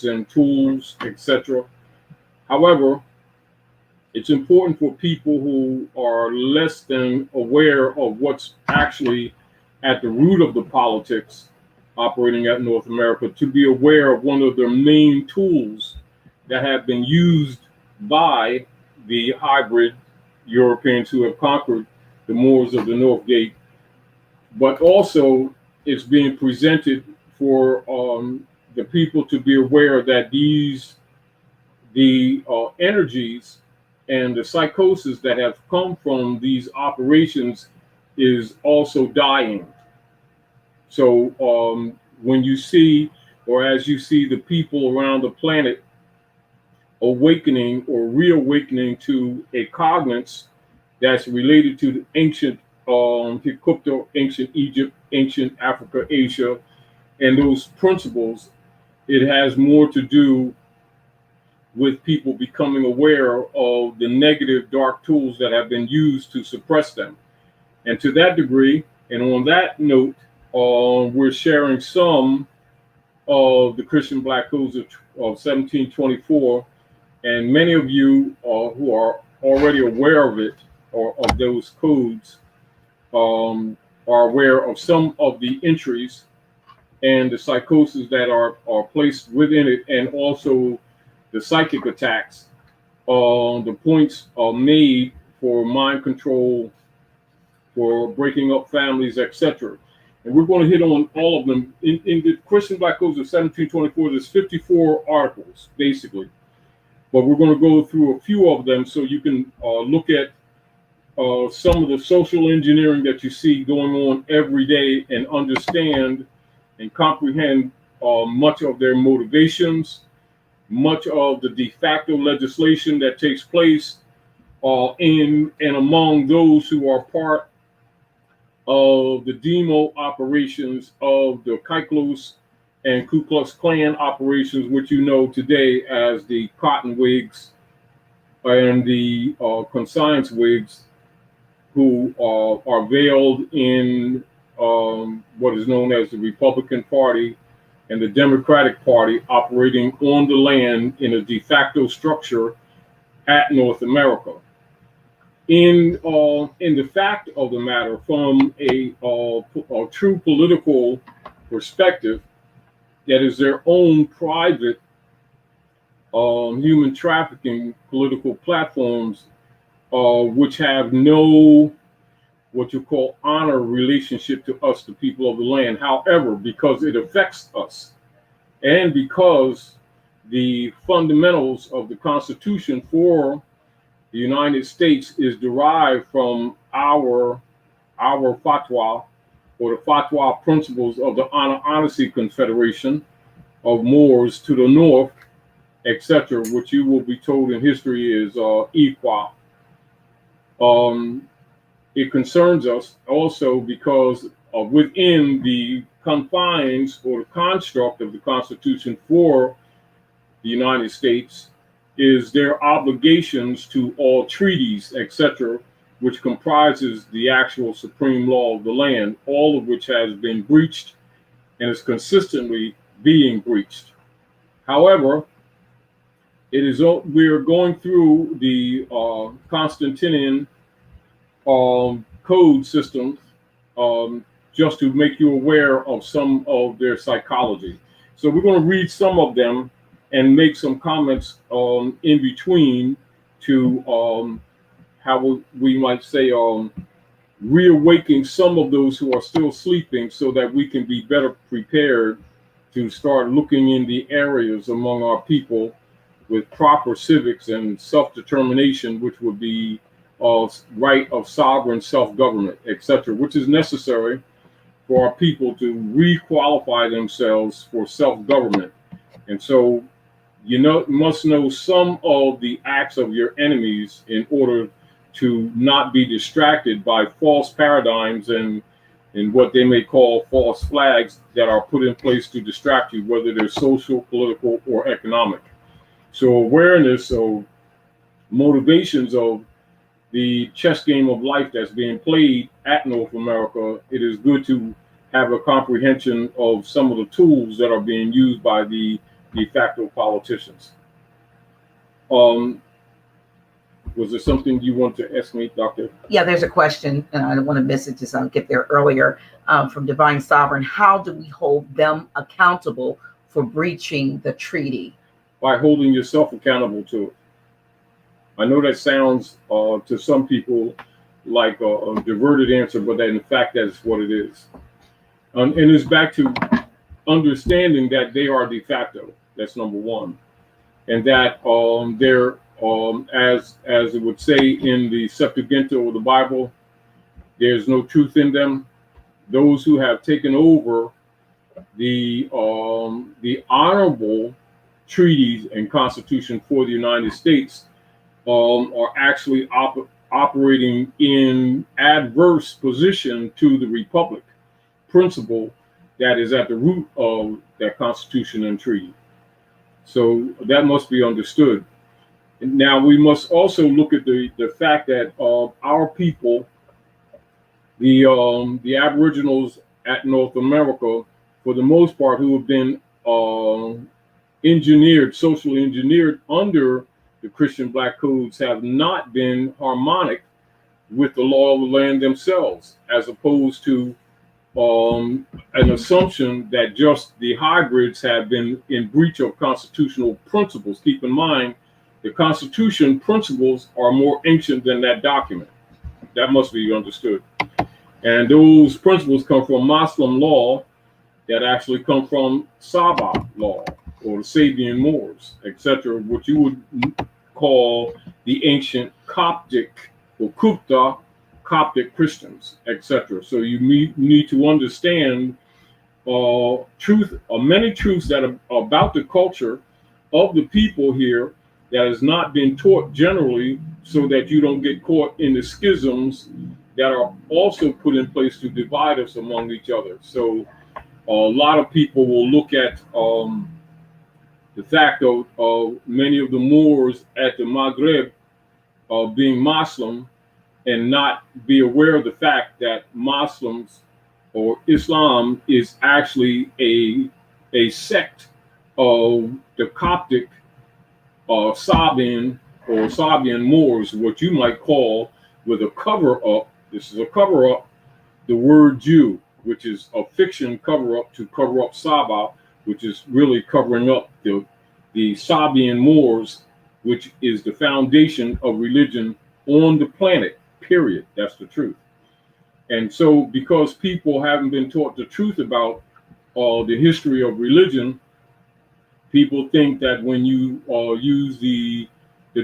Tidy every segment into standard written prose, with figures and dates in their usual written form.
and tools, etc. However, it's important for people who are less than aware of what's actually at the root of the politics operating at North America to be aware of one of their main tools that have been used by the hybrid Europeans who have conquered the Moors of the North Gate, but also it's being presented for the people to be aware that the energies and the psychosis that have come from these operations is also dying. So when you see, or as you see, the people around the planet awakening or reawakening to a cognizance that's related to the ancient Egypto, ancient Egypt, ancient Africa, Asia, and those principles, it has more to do with people becoming aware of the negative dark tools that have been used to suppress them. And to that degree, and on that note, we're sharing some of the Christian Black Codes of 1724, and many of you who are already aware of it or of those codes are aware of some of the entries and the psychoses that are placed within it, and also the psychic attacks, the points are made for mind control, for breaking up families, etc. And we're going to hit on all of them. In the Christian Black Codes of 1724, there's 54 articles, basically. But we're going to go through a few of them so you can look at some of the social engineering that you see going on every day and understand and comprehend much of their motivations, much of the de facto legislation that takes place in and among those who are part of the demo operations of the Kaiklos and Ku Klux Klan operations, which you know today as the Cotton Wigs and the Conscience Wigs, who are veiled in what is known as the Republican Party and the Democratic Party, operating on the land in a de facto structure at North America. In the fact of the matter, from a true political perspective, that is their own private human trafficking political platforms, which have no what you call honor relationship to us, the people of the land. However, because it affects us, and because the fundamentals of the Constitution for the United States is derived from our fatwa, or the fatwa principles of the Honor Honesty Confederation of Moors to the north, etc., which you will be told in history is Iqua. It concerns us also because within the confines or the construct of the Constitution for the United States is their obligations to all treaties, etc., which comprises the actual supreme law of the land, all of which has been breached and is consistently being breached. However, we are going through the Constantinian code systems just to make you aware of some of their psychology. So we're going to read some of them and make some comments in between to how we might say reawaking some of those who are still sleeping, so that we can be better prepared to start looking in the areas among our people with proper civics and self-determination, which would be right of sovereign self-government, etc., which is necessary for our people to re-qualify themselves for self-government. And so you must know some of the acts of your enemies in order to not be distracted by false paradigms and what they may call false flags that are put in place to distract you, whether they're social, political, or economic. So awareness of motivations of the chess game of life that's being played at North America, it is good to have a comprehension of some of the tools that are being used by the de facto politicians. Was there something you want to ask me, Doctor? Yeah, there's a question, and I don't want to miss it, just get there earlier, from Divine Sovereign. How do we hold them accountable for breaching the treaty? By holding yourself accountable to it. I know that sounds to some people like a diverted answer, but that in fact that's what it is. And it's back to understanding that they are de facto. That's number one, and that they're as it would say in the Septuagint or the Bible, there's no truth in them. Those who have taken over the honorable treaties and Constitution for the United States are actually operating in adverse position to the Republic principle that is at the root of that Constitution and treaty. So that must be understood. Now we must also look at the fact that our people, the Aboriginals at North America, for the most part, who have been engineered, socially engineered under the Christian Black codes, have not been harmonic with the law of the land themselves, as opposed to an assumption that just the hybrids have been in breach of constitutional principles. Keep in mind, the Constitution principles are more ancient than that document. That must be understood. And those principles come from Muslim law that actually come from Saba law or the Sabian Moors, etc., what you would call the ancient Coptic or Kupta Coptic Christians, etc. So you need to understand many truths that are about the culture of the people here that has not been taught generally, so that you don't get caught in the schisms that are also put in place to divide us among each other. So a lot of people will look at the fact of many of the Moors at the Maghreb being Muslim and not be aware of the fact that Muslims or Islam is actually a sect of the Coptic Sabian or Sabian Moors, what you might call, with a cover-up. This is a cover-up, the word Jew, which is a fiction cover-up to cover up Saba, which is really covering up the Sabian Moors, which is the foundation of religion on the planet, period. That's the truth. And so because people haven't been taught the truth about the history of religion, people think that when you use the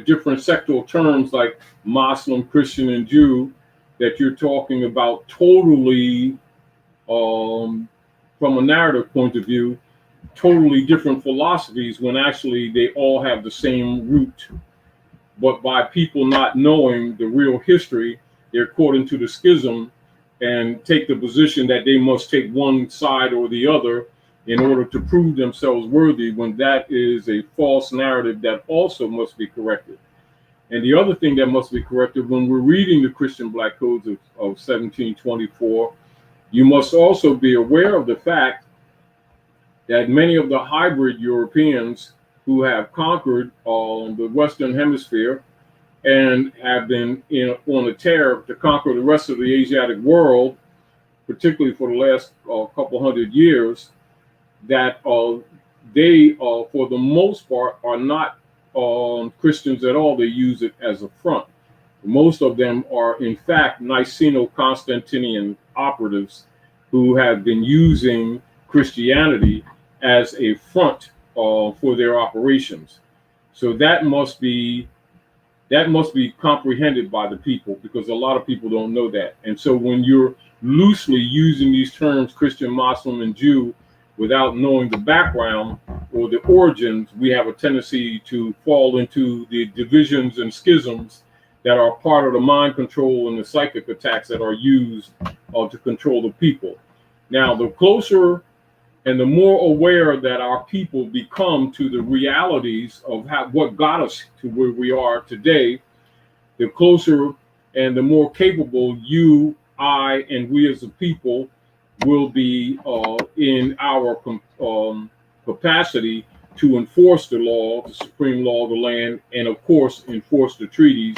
different sectoral terms like Muslim, Christian, and Jew, that you're talking about totally, from a narrative point of view, totally different philosophies, when actually they all have the same root. But by people not knowing the real history, they're caught into the schism and take the position that they must take one side or the other in order to prove themselves worthy, when that is a false narrative that also must be corrected. And the other thing that must be corrected, when we're reading the Christian Black Codes of 1724, you must also be aware of the fact that many of the hybrid Europeans who have conquered the Western Hemisphere and have been on a tear to conquer the rest of the Asiatic world, particularly for the last couple hundred years, that they, for the most part, are not Christians at all. They use it as a front. Most of them are, in fact, Niceno-Constantinian operatives who have been using Christianity as a front for their operations. So that must be comprehended by the people, because a lot of people don't know that. And so when you're loosely using these terms, Christian, Muslim, and Jew, without knowing the background or the origins, we have a tendency to fall into the divisions and schisms that are part of the mind control and the psychic attacks that are used to control the people. Now, the closer and the more aware that our people become to the realities of what got us to where we are today, the closer and the more capable you, I, and we as a people will be in our capacity to enforce the law, the supreme law of the land, and of course, enforce the treaties.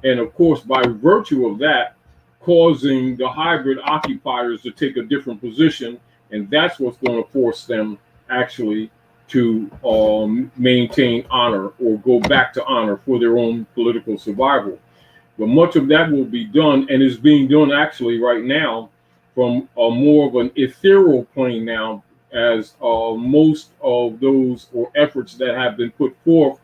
And of course, by virtue of that, causing the hybrid occupiers to take a different position. And that's what's going to force them actually to maintain honor or go back to honor for their own political survival. But much of that will be done and is being done actually right now from more of an ethereal plane now, as most of those or efforts that have been put forth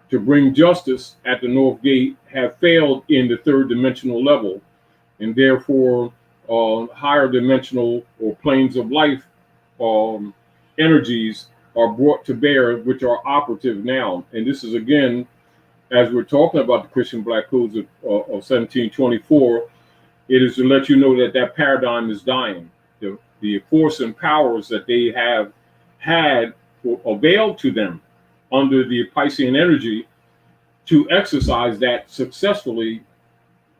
to bring justice at the North Gate have failed in the third dimensional level, and therefore higher dimensional or planes of life energies are brought to bear, which are operative now. And this is, again, as we're talking about the Christian Black Codes of 1724, it is to let you know that that paradigm is dying. The force and powers that they have had availed to them under the Piscean energy to exercise that successfully,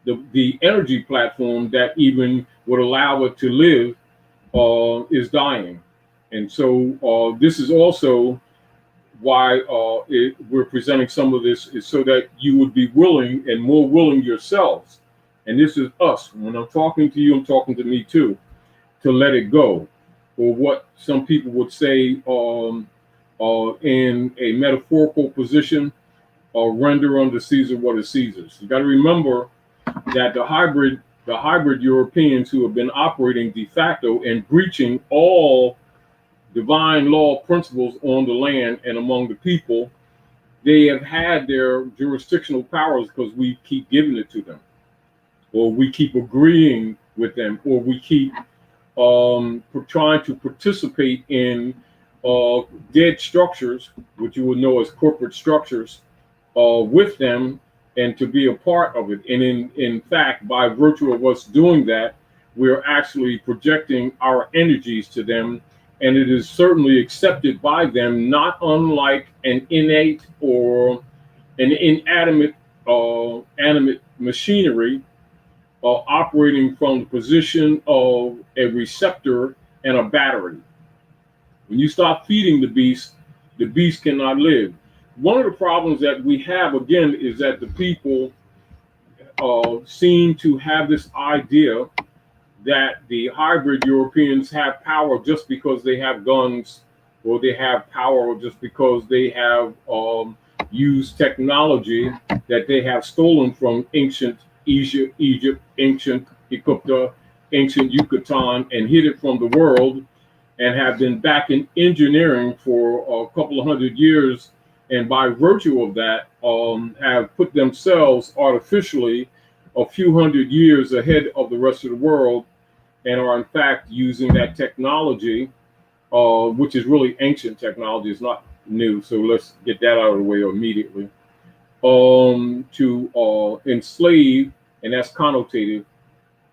the energy platform that even would allow it to live is dying. And so this is also why we're presenting some of this, is so that you would be willing and more willing yourselves. And this is us. When I'm talking to you, I'm talking to me too, to let it go. Or what some people would say in a metaphorical position, render unto Caesar what is Caesar's. You got to remember that the hybrid Europeans who have been operating de facto and breaching all divine law principles on the land and among the people, they have had their jurisdictional powers because we keep giving it to them, or we keep agreeing with them, or we keep trying to participate in dead structures, which you would know as corporate structures, with them, and to be a part of it. And in fact, by virtue of us doing that, we're actually projecting our energies to them, and it is certainly accepted by them, not unlike an innate or an inanimate animate machinery operating from the position of a receptor and a battery. When you stop feeding the beast cannot live. One of the problems that we have, again, is that the people seem to have this idea that the hybrid Europeans have power just because they have guns, or they have power just because they have used technology that they have stolen from ancient Egypt, ancient Egypta, ancient Yucatan, and hid it from the world, and have been back in engineering for a couple of hundred years, and by virtue of that have put themselves artificially a few hundred years ahead of the rest of the world, and are in fact using that technology, which is really ancient technology, it's not new, so let's get that out of the way immediately, to enslave, and that's connotative,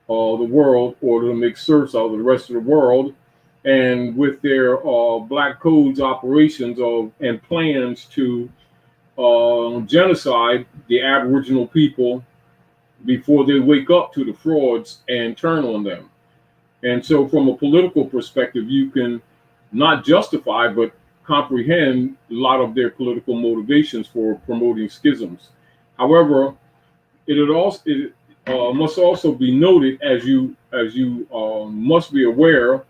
the world, or to make serfs out of the rest of the world. And with their Black Codes operations and plans to genocide the Aboriginal people before they wake up to the frauds and turn on them. And so from a political perspective, you can not justify, but comprehend a lot of their political motivations for promoting schisms. However, it must also be noted, as you must be aware,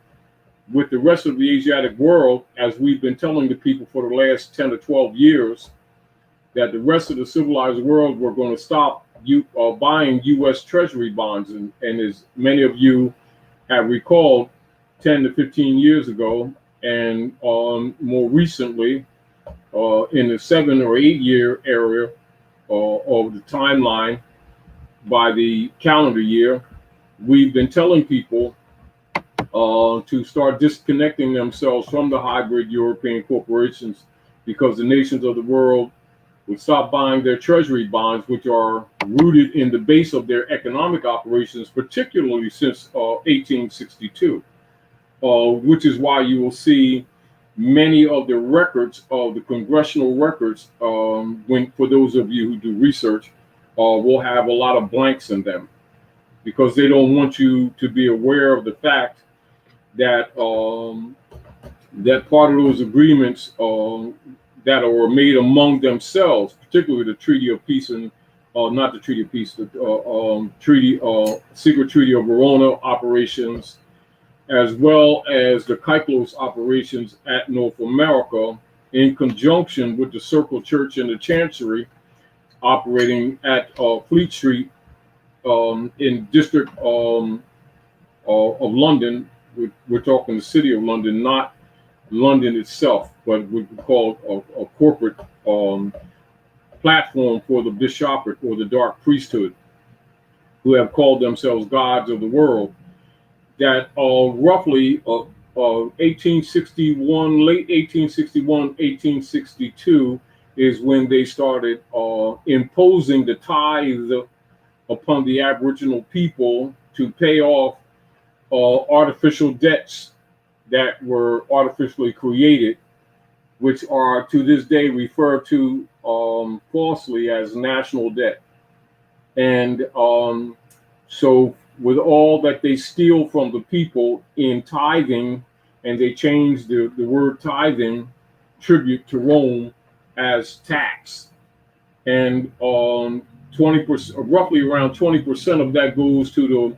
with the rest of the Asiatic world, as we've been telling the people for the last 10 to 12 years, that the rest of the civilized world were going to stop buying U.S. Treasury bonds. And as many of you have recalled, 10 to 15 years ago, and more recently, in the 7 or 8 year area of the timeline, by the calendar year, we've been telling people to start disconnecting themselves from the hybrid European corporations, because the nations of the world would stop buying their treasury bonds, which are rooted in the base of their economic operations, particularly since 1862, which is why you will see many of the records of the congressional records, for those of you who do research, will have a lot of blanks in them, because they don't want you to be aware of the fact that that part of those agreements that are made among themselves, particularly the Treaty of Peace and not the Treaty of Peace, the Secret Treaty of Verona operations, as well as the Kyplos operations at North America, in conjunction with the Circle Church and the Chancery operating at Fleet Street in District of London. We're talking the City of London, not London itself, but what we call a corporate platform for the bishopric or the dark priesthood, who have called themselves gods of the world, that roughly 1861, late 1861, 1862 is when they started imposing the tithe upon the Aboriginal people to pay off artificial debts that were artificially created, which are to this day referred to falsely as national debt. And so with all that they steal from the people in tithing, and they changed the word tithing, tribute to Rome, as tax. And 20%, roughly around 20% of that goes to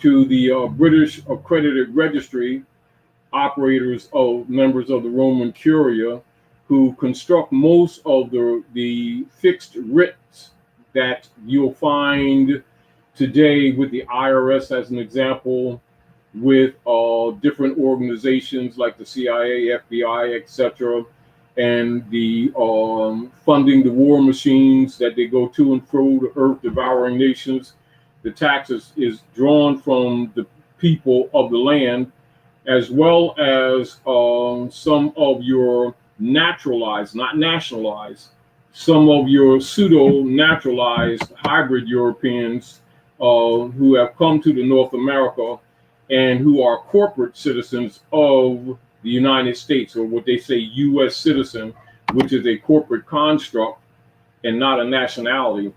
the British accredited registry operators of members of the Roman Curia, who construct most of the fixed writs that you'll find today with the IRS, as an example, with different organizations like the CIA, FBI, etc., and the funding the war machines that they go to and fro, the earth devouring nations. The taxes is drawn from the people of the land, as well as some of your naturalized, not nationalized, some of your pseudo-naturalized hybrid Europeans who have come to the North America and who are corporate citizens of the United States, or what they say U.S. citizen, which is a corporate construct and not a nationality.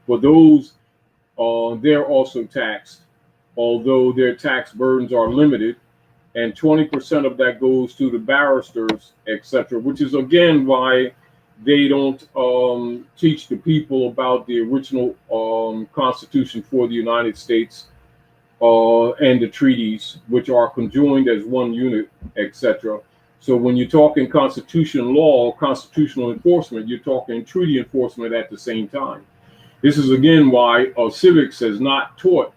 For those, they're also taxed, although their tax burdens are limited, and 20% of that goes to the barristers, etc., which is again why they don't teach the people about the original Constitution for the United States and the treaties, which are conjoined as one unit, etc. So when you're talking constitutional law, constitutional enforcement, you're talking treaty enforcement at the same time. This is again why civics has not taught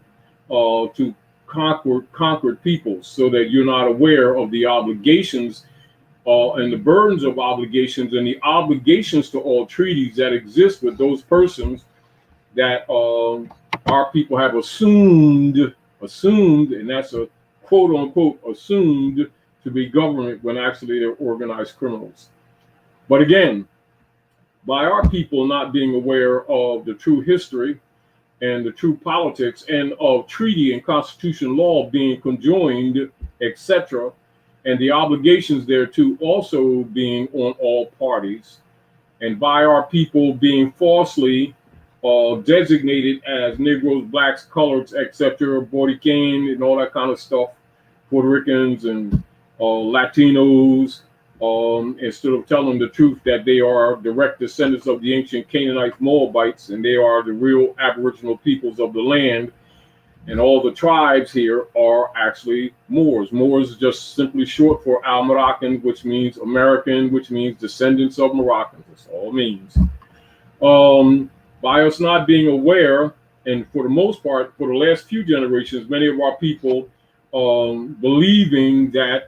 to conquered peoples, so that you're not aware of the obligations and the burdens of obligations and the obligations to all treaties that exist with those persons that our people have assumed, and that's a quote unquote assumed to be government, when actually they're organized criminals. But again, by our people not being aware of the true history and the true politics and of treaty and constitution law being conjoined, etc., and the obligations thereto also being on all parties, and by our people being falsely designated as Negroes, blacks, coloreds, etc., Boricuen, and all that kind of stuff, Puerto Ricans and Latinos, instead of telling the truth that they are direct descendants of the ancient Canaanite Moabites, and they are the real Aboriginal peoples of the land, and all the tribes here are actually Moors. Moors is just simply short for Al-Moroccan, which means American, which means descendants of Moroccans. That's all it means. By us not being aware, and for the most part, for the last few generations, many of our people believing that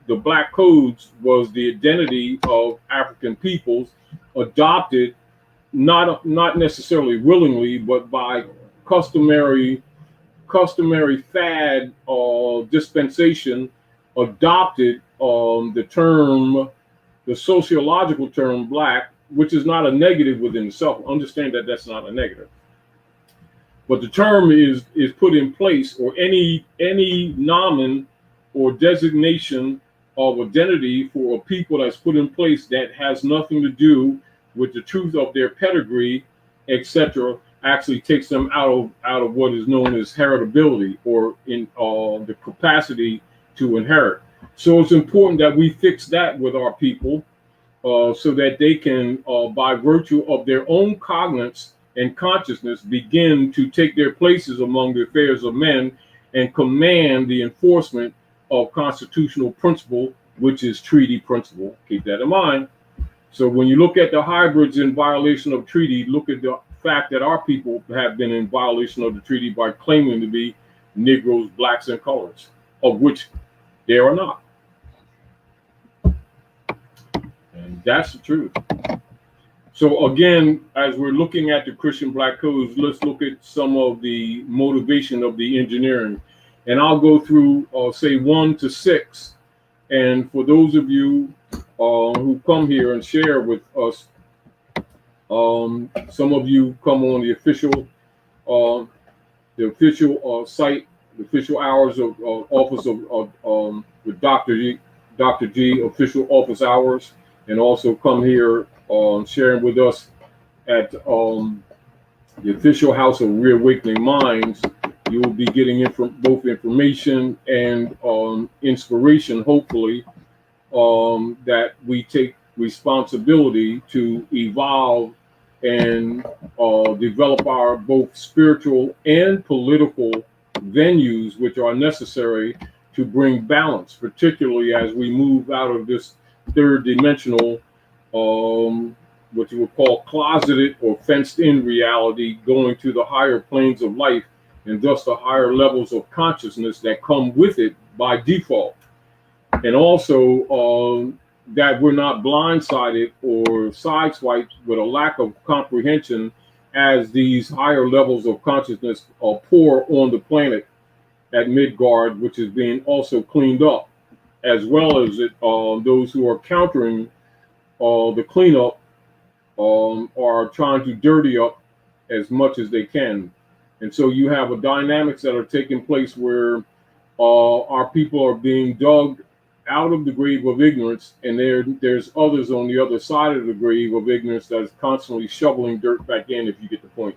the black codes was the identity of African peoples, adopted not necessarily willingly, but by customary fad dispensation, adopted the term, the sociological term black, which is not a negative within itself. Understand that that's not a negative. But the term is put in place, or any nomen or designation of identity for a people that's put in place that has nothing to do with the truth of their pedigree, etc., actually takes them out of what is known as heritability, or in the capacity to inherit. So it's important that we fix that with our people, so that they can, by virtue of their own cognizance and consciousness, begin to take their places among the affairs of men and command the enforcement of constitutional principle, which is treaty principle. Keep that in mind. So when you look at the hybrids in violation of treaty, look at the fact that our people have been in violation of the treaty by claiming to be Negroes, blacks, and colors, of which they are not. And that's the truth. So again, as we're looking at the Christian Black Codes, let's look at some of the motivation of the engineering. And I'll go through, say, 1 to 6. And for those of you who come here and share with us, some of you come on the official site, the official hours of office of with Dr. G official office hours, and also come here sharing with us at the official House of Reawakening Minds. You will be getting both information and inspiration, hopefully, that we take responsibility to evolve and develop our both spiritual and political venues, which are necessary to bring balance, particularly as we move out of this third dimensional, what you would call closeted or fenced in reality, going to the higher planes of life, and thus the higher levels of consciousness that come with it by default. And also that we're not blindsided or sideswiped with a lack of comprehension as these higher levels of consciousness pour on the planet at Midgard, which is being also cleaned up, as well as those who are countering the cleanup are trying to dirty up as much as they can. And so you have a dynamics that are taking place where our people are being dug out of the grave of ignorance, and there's others on the other side of the grave of ignorance that is constantly shoveling dirt back in, if you get the point.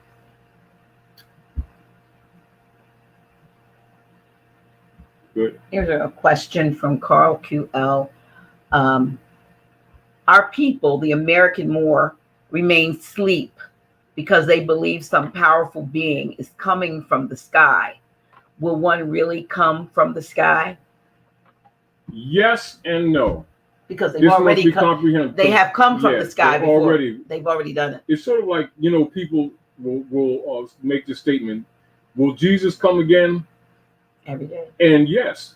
Good. Here's a question from Carl QL. Our people, the American Moor, remain asleep because they believe some powerful being is coming from the sky. Will one really come from the sky? Yes and no. Because they've already come. They have come from the sky before. They've already done it. It's sort of like, people will make the statement, will Jesus come again? Every day. And yes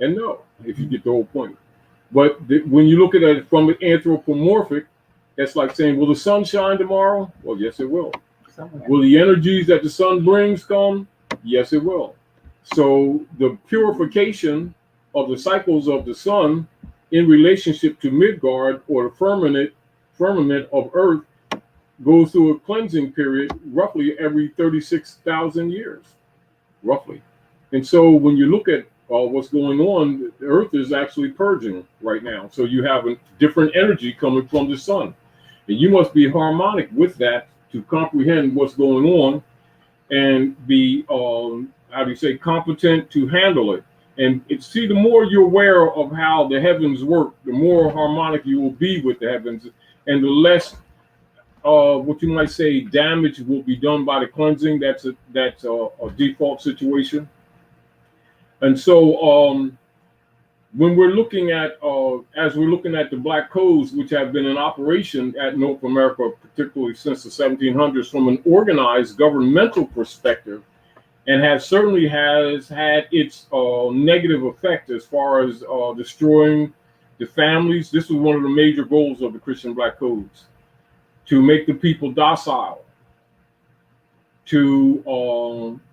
and no, if you get the whole point. But when you look at it from an anthropomorphic, that's like saying, will the sun shine tomorrow? Well, yes, it will. Somewhere. Will the energies that the sun brings come? Yes, it will. So the purification of the cycles of the sun in relationship to Midgard, or the firmament of Earth, goes through a cleansing period roughly every 36,000 years, roughly. And so when you look at what's going on, the Earth is actually purging right now. So you have a different energy coming from the sun. And you must be harmonic with that to comprehend what's going on and be, competent to handle it. And see, the more you're aware of how the heavens work, the more harmonic you will be with the heavens, and the less, what you might say, damage will be done by the cleansing. That's a default situation. And so when we're looking at, as we're looking at the Black Codes, which have been in operation at North America, particularly since the 1700s, from an organized governmental perspective, and certainly has had its negative effect as far as destroying the families. This was one of the major goals of the Christian Black Codes, to make the people docile, to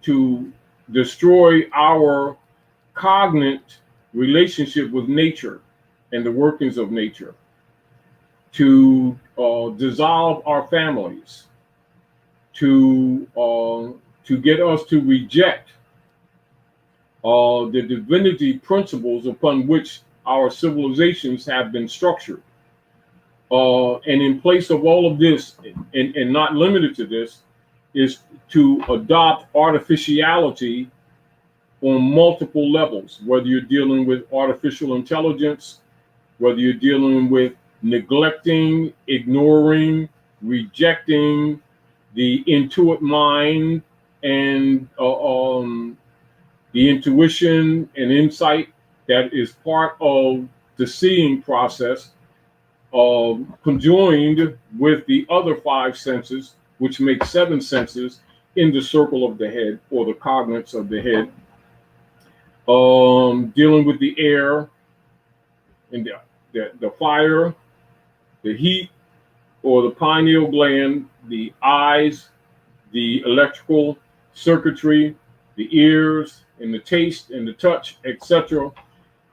destroy our cognate relationship with nature and the workings of nature, to dissolve our families, to get us to reject the divinity principles upon which our civilizations have been structured. And in place of all of this, and not limited to this, is to adopt artificiality on multiple levels, whether you're dealing with artificial intelligence, whether you're dealing with neglecting, ignoring, rejecting the intuitive mind and the intuition and insight that is part of the seeing process, conjoined with the other five senses, which make seven senses in the circle of the head or the cognates of the head, dealing with the air and the fire, the heat, or the pineal gland, the eyes, the electrical circuitry, the ears, and the taste and the touch, etc.,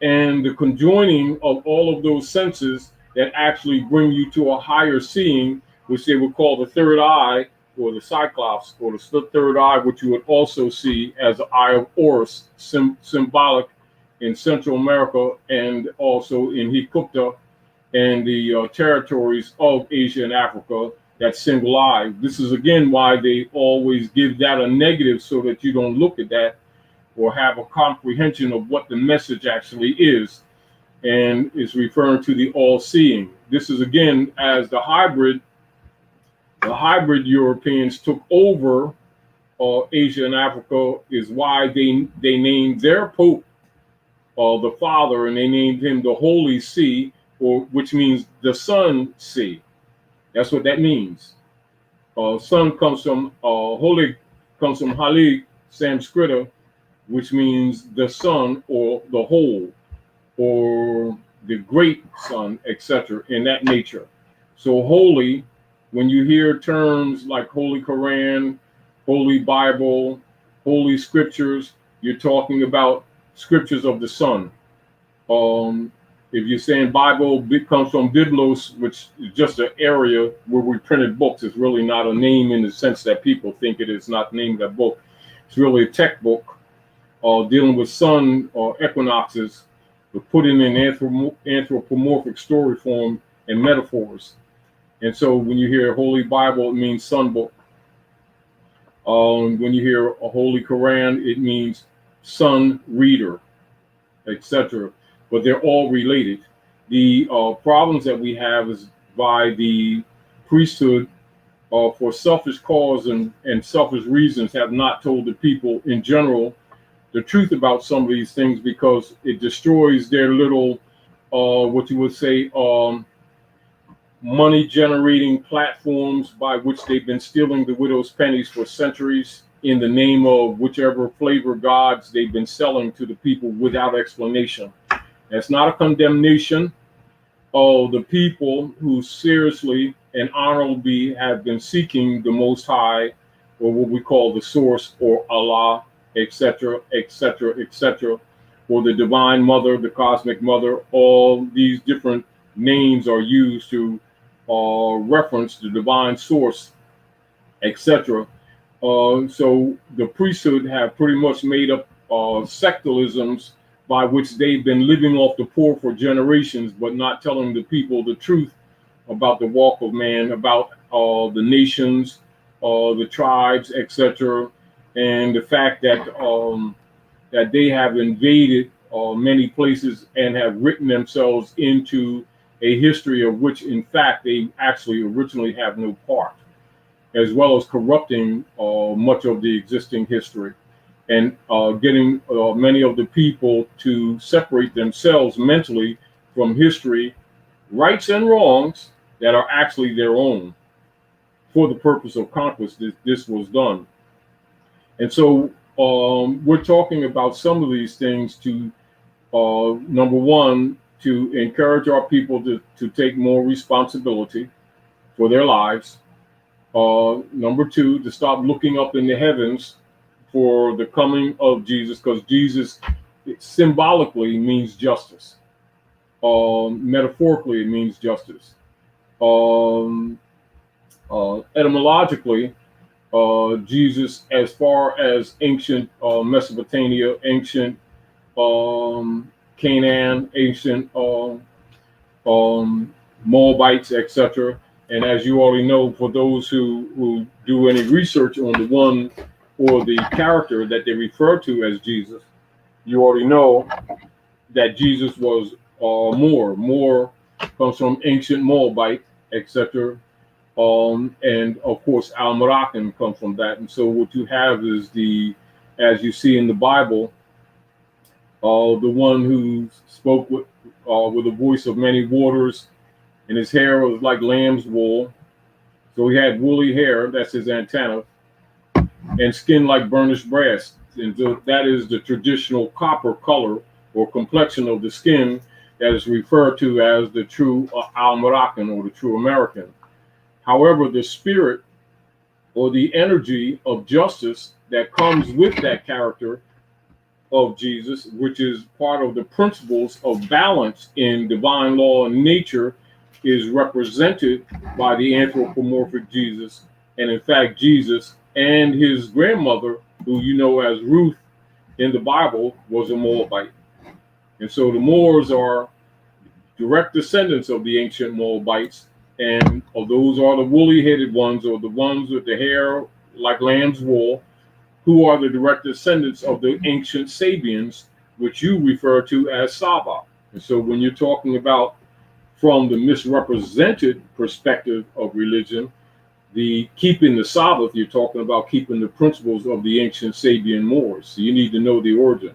and the conjoining of all of those senses that actually bring you to a higher seeing, which they would call the third eye or the cyclops or the third eye, which you would also see as the eye of Horus, symbolic in Central America and also in Hikupta and the territories of Asia and Africa, that single eye. This is again why they always give that a negative, so that you don't look at that or have a comprehension of what the message actually is, and is referring to the all-seeing. This is again, as the hybrid Europeans took over Asia and Africa, is why they named their Pope the Father, and they named him the Holy See, or which means the Sun See. That's what that means. Sun comes from Holy, comes from Hali Sanskrita, which means the sun or the whole or the great sun, etc., in that nature. So holy, when you hear terms like Holy Quran, Holy Bible, Holy Scriptures, you're talking about scriptures of the sun. If you're saying Bible, it comes from Biblos, which is just an area where we printed books. It's really not a name in the sense that people think it is, not named a book. It's really a tech book dealing with sun or equinoxes, but put in an anthropomorphic story form and metaphors. And so when you hear Holy Bible, it means sun book. When you hear a Holy Quran, it means sun reader, etc. But they're all related. The problems that we have is by the priesthood, for selfish cause and selfish reasons, have not told the people in general the truth about some of these things, because it destroys their little, what you would say, money generating platforms by which they've been stealing the widow's pennies for centuries in the name of whichever flavor gods they've been selling to the people without explanation. That's not a condemnation of the people who seriously and honorably have been seeking the Most High, or what we call the Source, or Allah, etc., etc., etc., or the Divine Mother, the Cosmic Mother. All these different names are used to reference the Divine Source, etc. So the priesthood have pretty much made up sectalisms by which they've been living off the poor for generations, but not telling the people the truth about the walk of man, about the nations, the tribes, etc., and the fact that that they have invaded many places and have written themselves into a history of which, in fact, they actually originally have no part, as well as corrupting much of the existing history, and getting many of the people to separate themselves mentally from history, rights and wrongs that are actually their own. For the purpose of conquest, this was done. And so we're talking about some of these things to, number one, to encourage our people to take more responsibility for their lives. Number two, to stop looking up in the heavens for the coming of Jesus, because Jesus symbolically means justice. Metaphorically, it means justice. Etymologically, Jesus, as far as ancient Mesopotamia, ancient Canaan, ancient Moabites, etc. And as you already know, for those who do any research on the one or the character that they refer to as Jesus, you already know that Jesus was Moor. Moor comes from ancient Moabite, etc. And of course, Al Moroccan comes from that. And so what you have is as you see in the Bible, the one who spoke with a voice of many waters, and his hair was like lamb's wool. So he had woolly hair, that's his antenna, and skin like burnished brass. And so that is the traditional copper color or complexion of the skin that is referred to as the true Al Moroccan or the true American. However, the spirit or the energy of justice that comes with that character of Jesus, which is part of the principles of balance in divine law and nature, is represented by the anthropomorphic Jesus. And in fact, Jesus and his grandmother, who you know as Ruth in the Bible, was a Moabite. And so the Moors are direct descendants of the ancient Moabites. And those are the woolly headed ones, or the ones with the hair like lamb's wool, who are the direct descendants of the ancient Sabians, which you refer to as Saba. And so when you're talking about from the misrepresented perspective of religion, the keeping the Sabbath, you're talking about keeping the principles of the ancient Sabian Moors. So you need to know the origin.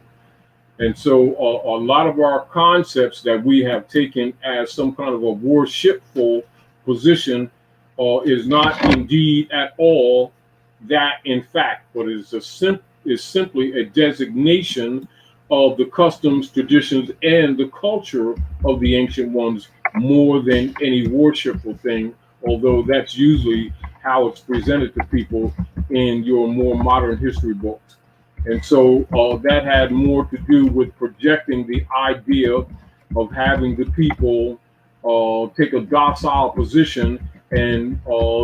And so a lot of our concepts that we have taken as some kind of a worshipful position is not indeed at all that in fact, but is simply a designation of the customs, traditions, and the culture of the ancient ones more than any worshipful thing, although that's usually how it's presented to people in your more modern history books. And so that had more to do with projecting the idea of having the people take a docile position, and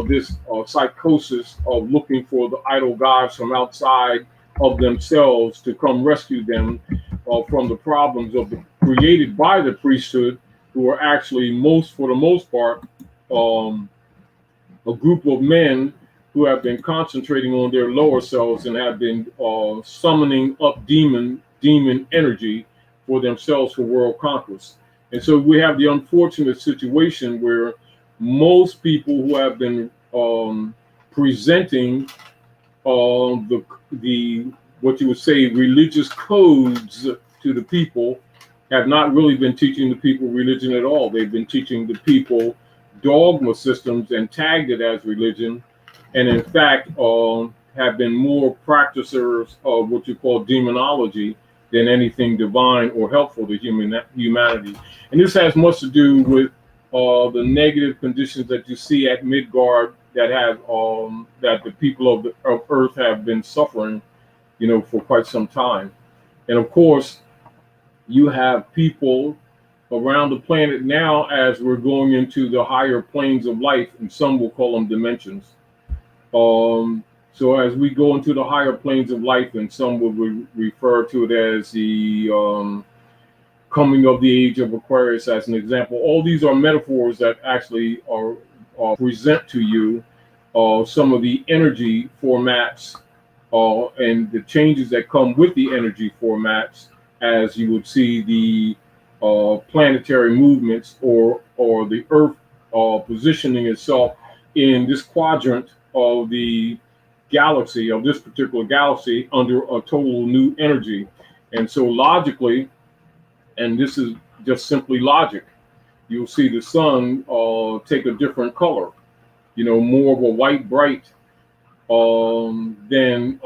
this psychosis of looking for the idol gods from outside of themselves to come rescue them from the problems created by the priesthood, who are actually for the most part, a group of men who have been concentrating on their lower selves and have been summoning up demon energy for themselves for world conquest. And so we have the unfortunate situation where most people who have been presenting the what you would say religious codes to the people have not really been teaching the people religion at all. They've been teaching the people dogma systems and tagged it as religion, and in fact have been more practicers of what you call demonology than anything divine or helpful to humanity. And this has much to do with the negative conditions that you see at Midgard that have that the people of Earth have been suffering, for quite some time. And of course, you have people around the planet now as we're going into the higher planes of life, and some will call them dimensions. So as we go into the higher planes of life, and some will refer to it as the coming of the age of Aquarius as an example. All these are metaphors that actually are present to you some of the energy formats and the changes that come with the energy formats, as you would see the planetary movements or the Earth positioning itself in this quadrant of the galaxy, of this particular galaxy, under a total new energy. And so logically, and this is just simply logic, you'll see the sun take a different color, more of a white bright than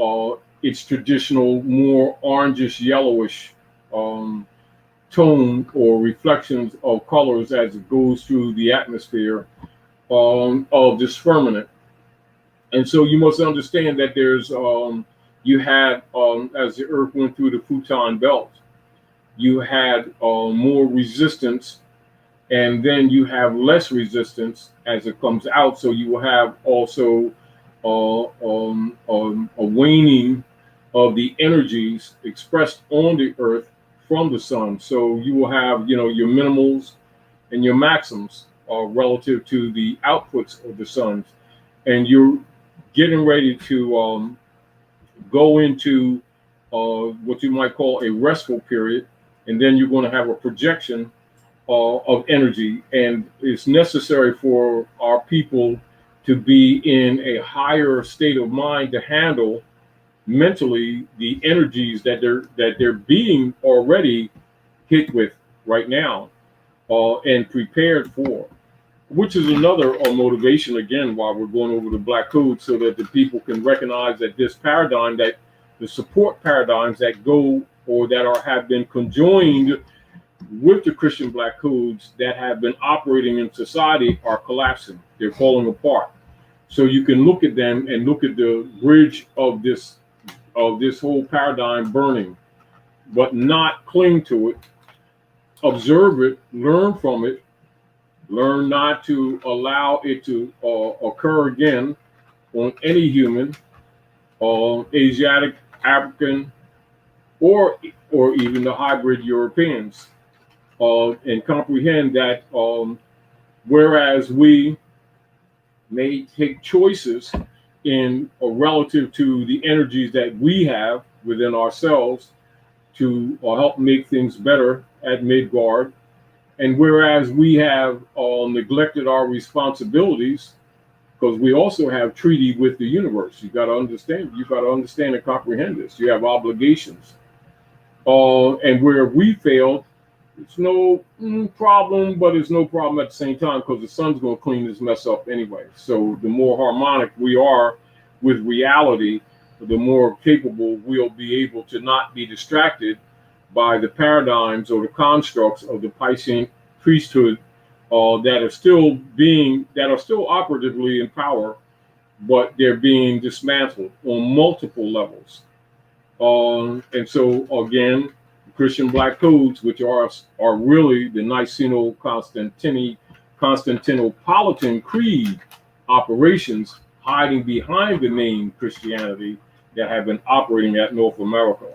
its traditional, more orangish, yellowish tone or reflections of colors as it goes through the atmosphere of this firmament. And so you must understand that there's, you had, as the Earth went through the Futon belt, you had more resistance, and then you have less resistance as it comes out. So you will have also a waning of the energies expressed on the Earth from the sun. So you will have, your minimals and your maxims relative to the outputs of the sun. And you're getting ready to go into what you might call a restful period, and then you're going to have a projection of energy. And it's necessary for our people to be in a higher state of mind to handle mentally the energies that they're being already hit with right now, and prepared for, which is another motivation again while we're going over the black code, so that the people can recognize that this paradigm, that the support paradigms that go or that are have been conjoined with the Christian black codes that have been operating in society are collapsing. They're falling apart. So you can look at them and look at the bridge of this whole paradigm burning, but not cling to it. Observe it, learn from it, learn not to allow it to occur again on any human, Asiatic, African, or even the hybrid Europeans, and comprehend that whereas we may take choices in relative to the energies that we have within ourselves to help make things better at Midgard, and whereas we have neglected our responsibilities, because we also have treaty with the universe. You got to understand and comprehend this. You have obligations. And where we failed, it's no problem, but it's no problem at the same time, because the sun's going to clean this mess up anyway. So the more harmonic we are with reality, the more capable we'll be able to not be distracted by the paradigms or the constructs of the Piscean priesthood that are still operatively in power, but they're being dismantled on multiple levels. And so again, Christian black codes, which are really the Niceno-Constantinopolitan Creed operations hiding behind the name Christianity, that have been operating at North America.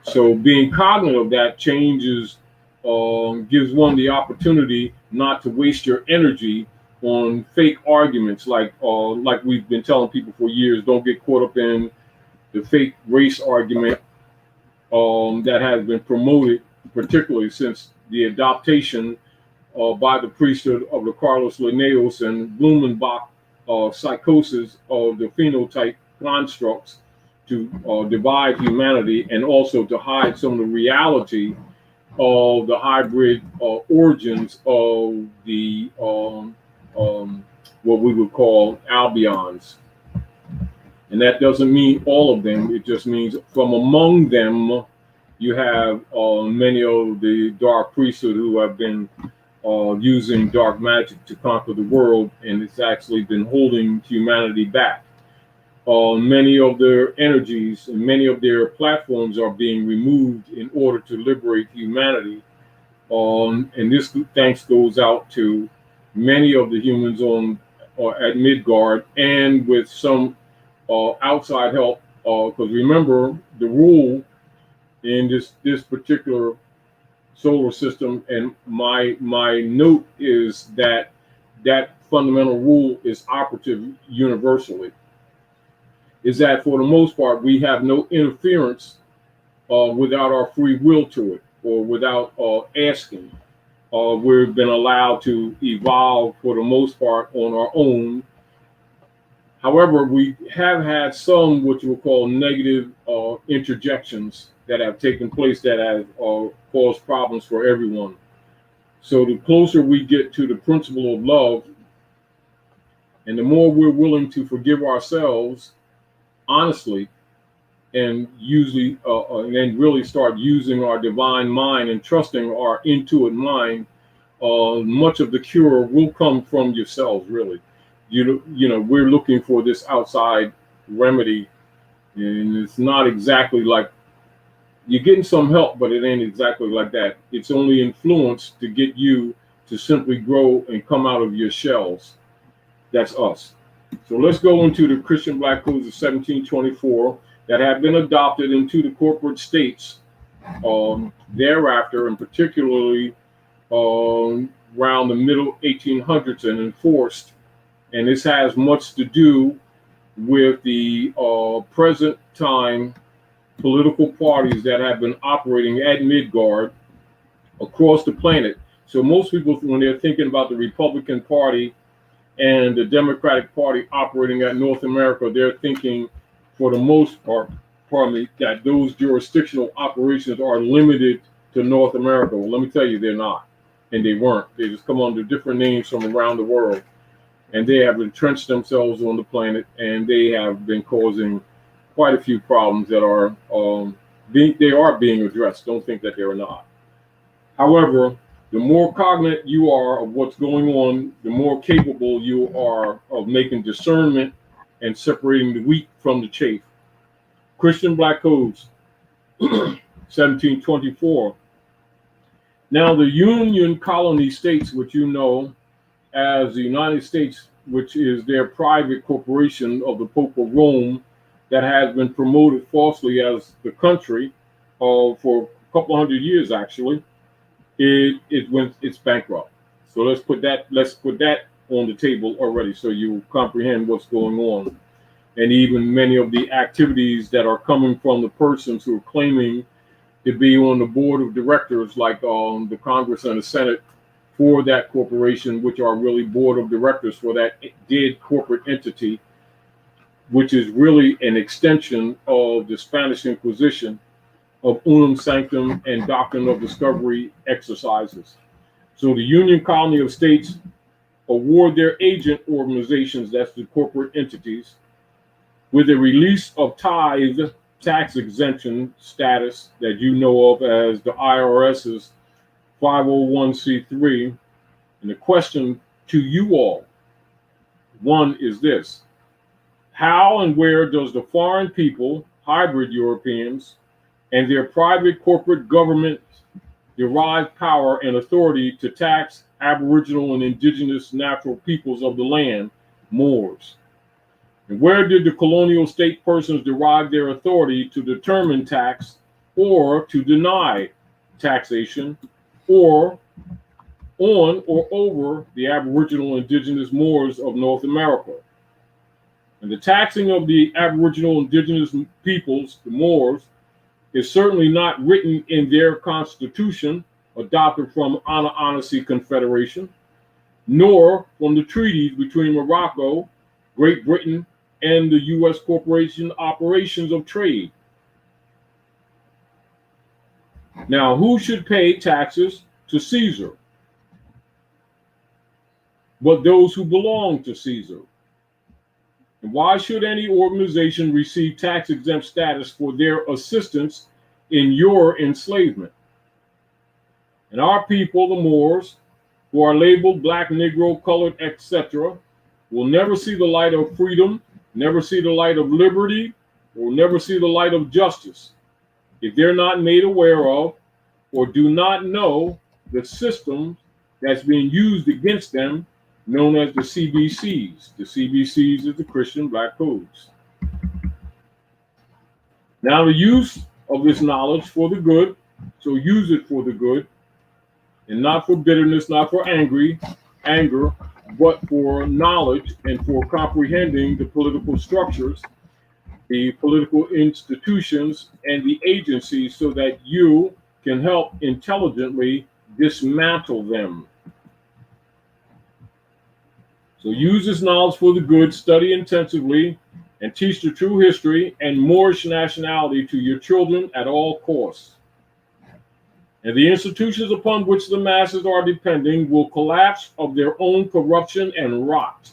So being cognizant of that changes, gives one the opportunity not to waste your energy on fake arguments, like we've been telling people for years. Don't get caught up in the fake race argument that has been promoted, particularly since the adaptation by the priesthood of the Carlos Linnaeus and Blumenbach psychosis of the phenotype constructs to divide humanity, and also to hide some of the reality of the hybrid origins of the what we would call albions. And that doesn't mean all of them. It just means from among them, you have many of the dark priesthood who have been using dark magic to conquer the world, and it's actually been holding humanity back. Many of their energies and many of their platforms are being removed in order to liberate humanity. And this thanks goes out to many of the humans at Midgard, and with some outside help. Because remember, the rule in this particular solar system, and my note is that fundamental rule is operative universally, is that for the most part, we have no interference without our free will to it, or without asking. We've been allowed to evolve for the most part on our own. However, we have had some what you would call negative interjections that have taken place that have caused problems for everyone. So the closer we get to the principle of love, and the more we're willing to forgive ourselves honestly, and usually and then really start using our divine mind and trusting our intuitive mind, much of the cure will come from yourselves, really. You know, we're looking for this outside remedy, and it's not exactly like you're getting some help, but it ain't exactly like that. It's only influence to get you to simply grow and come out of your shells. That's us. So let's go into the Christian Black Codes of 1724 that have been adopted into the corporate states thereafter, and particularly around the middle 1800s, and enforced. And this has much to do with the present time political parties that have been operating at Midgard across the planet. So most people, when they're thinking about the Republican Party and the Democratic Party operating at North America, they're thinking, for the most part, pardon me, that those jurisdictional operations are limited to North America. Well, let me tell you, they're not, and they weren't. They just come under different names from around the world, and they have entrenched themselves on the planet, and they have been causing quite a few problems that are they are being addressed. Don't think that they're not. However, the more cognate you are of what's going on, the more capable you are of making discernment and separating the wheat from the chaff. Christian Black Codes, 1724. Now, the Union Colony States, which you know as the United States, which is their private corporation of the Pope of Rome, that has been promoted falsely as the country for a couple hundred years, actually, it's bankrupt. So let's put that on the table already, so you comprehend what's going on, and even many of the activities that are coming from the persons who are claiming to be on the board of directors, like the Congress and the Senate for that corporation, which are really board of directors for that dead corporate entity, which is really an extension of the Spanish Inquisition, of unum sanctum and doctrine of discovery exercises. So the Union Colony of States award their agent organizations, that's the corporate entities, with a release of tithe tax exemption status that you know of as the IRS's 501c3. And the question to you all, one, is this: how and where does the foreign people, hybrid Europeans, and their private corporate government derive power and authority to tax Aboriginal and indigenous natural peoples of the land, Moors? And where did the colonial state persons derive their authority to determine tax or to deny taxation or on or over the Aboriginal indigenous Moors of North America? And the taxing of the Aboriginal indigenous peoples, the Moors, is certainly not written in their constitution adopted from Annecy Confederation, nor from the treaties between Morocco, Great Britain, and the U.S. Corporation Operations of Trade. Now, who should pay taxes to Caesar? But those who belong to Caesar. And why should any organization receive tax-exempt status for their assistance in your enslavement? And our people, the Moors, who are labeled black, Negro, colored, etc., will never see the light of freedom, never see the light of liberty, or never see the light of justice if they're not made aware of or do not know the system that's being used against them, known as the CBCs. The CBCs is the Christian Black Codes. Now, the use of this knowledge for the good, so use it for the good, and not for bitterness, not for anger, but for knowledge and for comprehending the political structures, the political institutions, and the agencies, so that you can help intelligently dismantle them. So use this knowledge for the good, study intensively, and teach the true history and Moorish nationality to your children at all costs. And the institutions upon which the masses are depending will collapse of their own corruption and rot.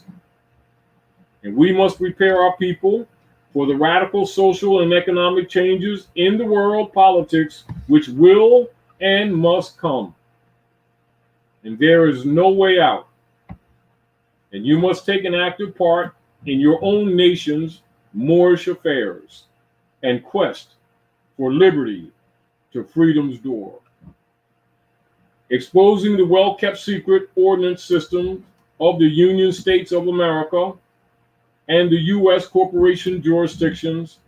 And we must prepare our people for the radical social and economic changes in the world politics which will and must come. And there is no way out. And you must take an active part in your own nation's Moorish affairs and quest for liberty to freedom's door. Exposing the well-kept secret ordinance system of the Union States of America and the U.S. corporation jurisdictions,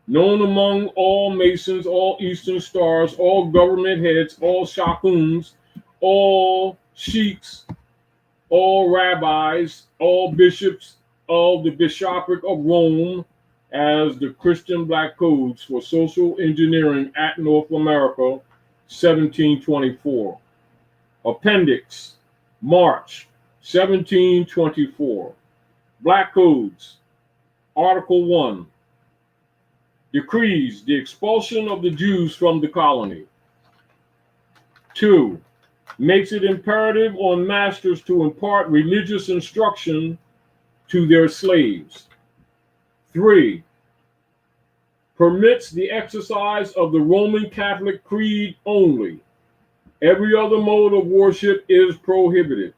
known among all Masons, all Eastern Stars, all government heads, all shakuns, all sheiks, all rabbis, all bishops of the Bishopric of Rome, as the Christian Black Codes for Social Engineering at North America, 1724. Appendix, March, 1724. Black Codes, Article 1, decrees the expulsion of the Jews from the colony. 2, makes it imperative on masters to impart religious instruction to their slaves. 3, permits the exercise of the Roman Catholic creed only. Every other mode of worship is prohibited.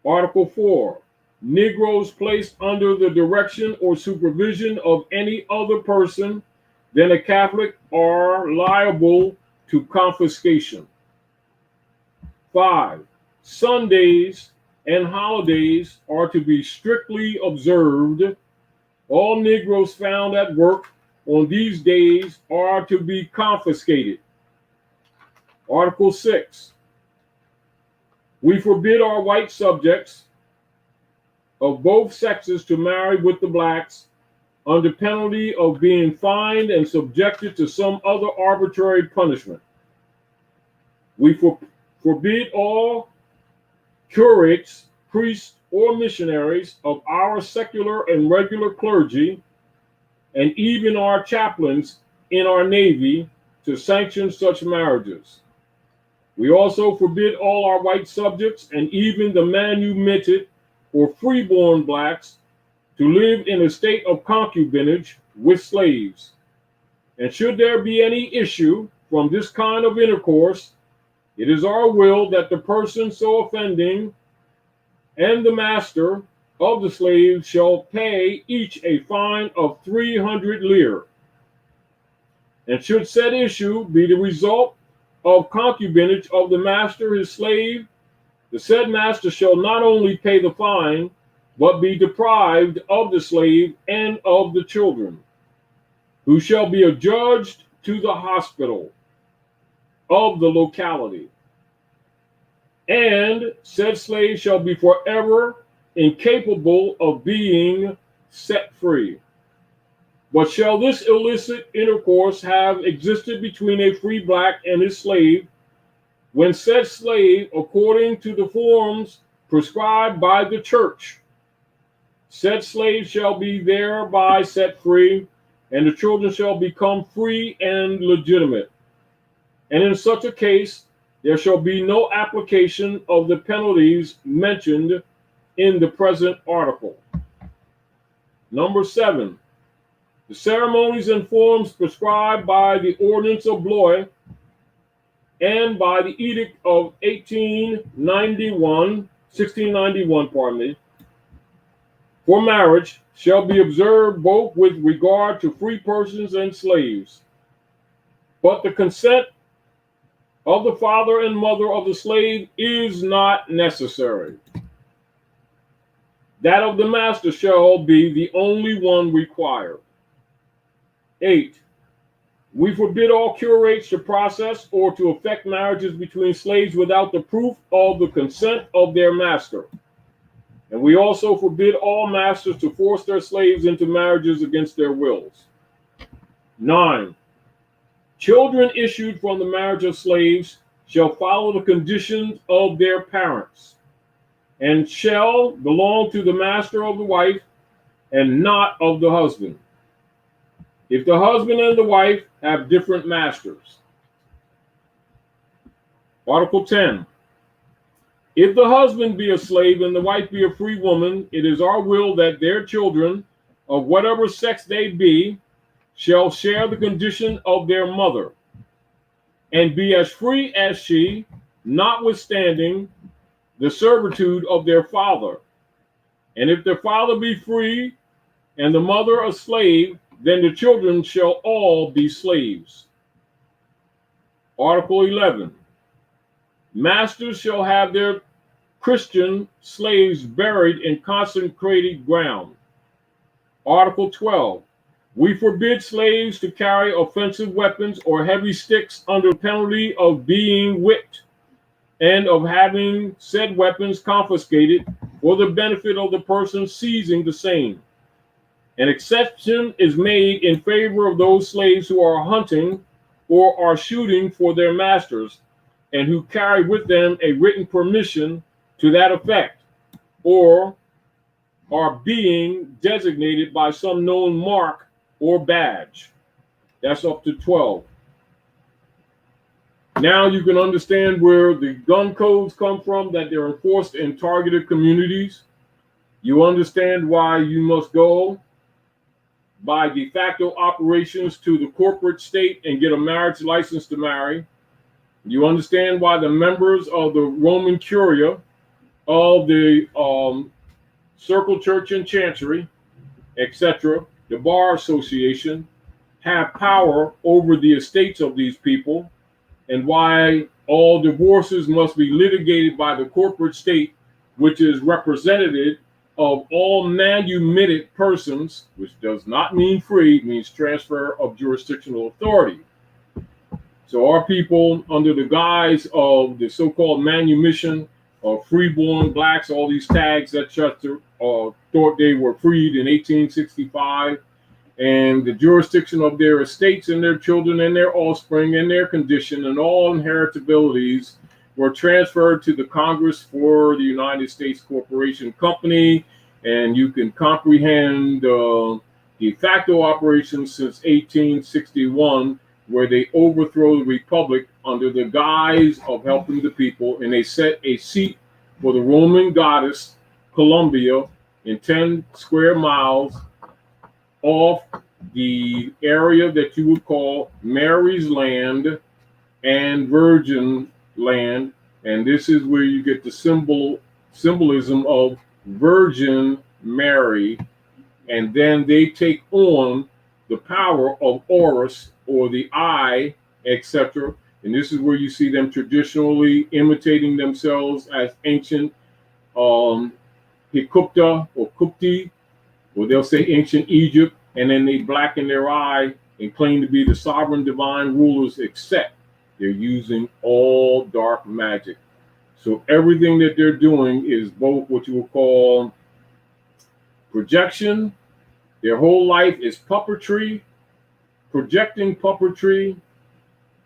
Article 4, Negroes placed under the direction or supervision of any other person than a Catholic are liable to confiscation. 5, Sundays and holidays are to be strictly observed. All Negroes found at work on these days are to be confiscated. Article 6, we forbid our white subjects of both sexes to marry with the blacks under penalty of being fined and subjected to some other arbitrary punishment. We forbid all curates, priests, or missionaries of our secular and regular clergy, and even our chaplains in our Navy, to sanction such marriages. We also forbid all our white subjects and even the manumitted or freeborn blacks to live in a state of concubinage with slaves. And should there be any issue from this kind of intercourse, it is our will that the person so offending and the master of the slave shall pay each a fine of 300 lire. And should said issue be the result of concubinage of the master his slave, the said master shall not only pay the fine, but be deprived of the slave and of the children, who shall be adjudged to the hospital of the locality. And said slave shall be forever incapable of being set free. But shall this illicit intercourse have existed between a free black and his slave, when said slave, according to the forms prescribed by the church, said slave shall be thereby set free, and the children shall become free and legitimate. And in such a case, there shall be no application of the penalties mentioned in the present article. Number 7, the ceremonies and forms prescribed by the Ordinance of Blois and by the Edict of 1691, for marriage shall be observed both with regard to free persons and slaves. But the consent of the father and mother of the slave is not necessary. That of the master shall be the only one required. 8, we forbid all curates to process or to effect marriages between slaves without the proof of the consent of their master. And we also forbid all masters to force their slaves into marriages against their wills. 9, children issued from the marriage of slaves shall follow the conditions of their parents, and shall belong to the master of the wife and not of the husband, if the husband and the wife have different masters. Article 10. If the husband be a slave and the wife be a free woman, it is our will that their children, of whatever sex they be, shall share the condition of their mother, and be as free as she, notwithstanding the servitude of their father. And if their father be free and the mother a slave, then the children shall all be slaves. Article 11. Masters shall have their Christian slaves buried in consecrated ground. Article 12. We forbid slaves to carry offensive weapons or heavy sticks under penalty of being whipped and of having said weapons confiscated for the benefit of the person seizing the same. An exception is made in favor of those slaves who are hunting or are shooting for their masters and who carry with them a written permission to that effect, or are being designated by some known mark or badge. That's up to 12. Now you can understand where the gun codes come from, that they're enforced in targeted communities. You understand why you must go by de facto operations to the corporate state and get a marriage license to marry. You understand why the members of the Roman Curia, of the Circle Church and Chancery, etc., the Bar Association, have power over the estates of these people, and why all divorces must be litigated by the corporate state, which is representative of all manumitted persons, which does not mean free, it means transfer of jurisdictional authority. So our people, under the guise of the so-called manumission of freeborn blacks, all these tags that thought they were freed in 1865, and the jurisdiction of their estates and their children and their offspring and their condition and all inheritabilities were transferred to the Congress for the United States Corporation Company. And you can comprehend de facto operations since 1861, where they overthrow the republic under the guise of helping the people, and they set a seat for the Roman goddess Columbia in 10 square miles off the area that you would call Mary's Land and Virgin Land. And this is where you get the symbolism of Virgin Mary. And then they take on the power of Horus, or the eye, etc. And this is where you see them traditionally imitating themselves as ancient Hikupta or Kupti, or they'll say ancient Egypt, and then they blacken their eye and claim to be the sovereign divine rulers, except they're using all dark magic. So everything that they're doing is both what you would call projection. Their whole life is puppetry, projecting puppetry,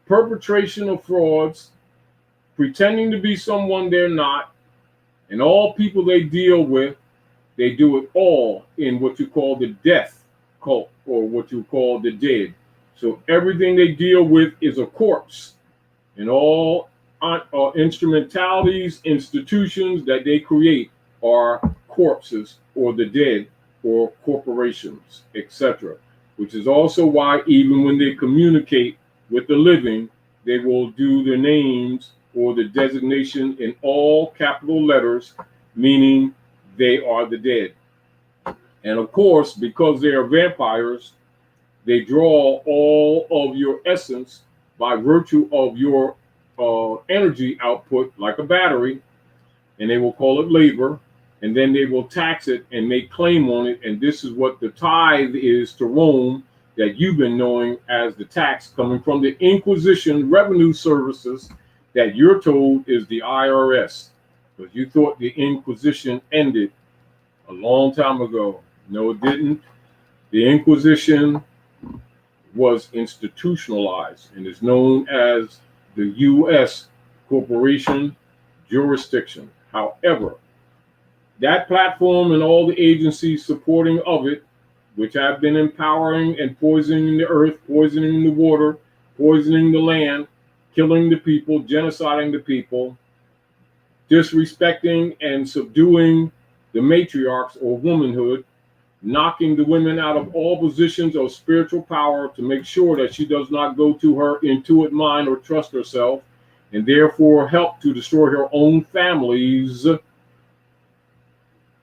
perpetration of frauds, pretending to be someone they're not, and all people they deal with, they do it all in what you call the death cult, or what you call the dead. So everything they deal with is a corpse, and all instrumentalities, institutions that they create are corpses, or the dead, or corporations, etc. Which is also why even when they communicate with the living, they will do their names or the designation in all capital letters, meaning they are the dead. And of course, because they are vampires, they draw all of your essence by virtue of your energy output, like a battery, and they will call it labor, and then they will tax it and make claim on it. And this is what the tithe is to Rome, that you've been knowing as the tax coming from the Inquisition revenue services that you're told is the IRS, because you thought the Inquisition ended a long time ago. No, it didn't. The Inquisition was institutionalized and is known as the U.S. corporation jurisdiction. However, that platform and all the agencies supporting of it, which have been empowering and poisoning the earth, poisoning the water, poisoning the land, killing the people, genociding the people, disrespecting and subduing the matriarchs or womanhood, knocking the women out of all positions of spiritual power to make sure that she does not go to her intuitive mind or trust herself, and therefore help to destroy her own families,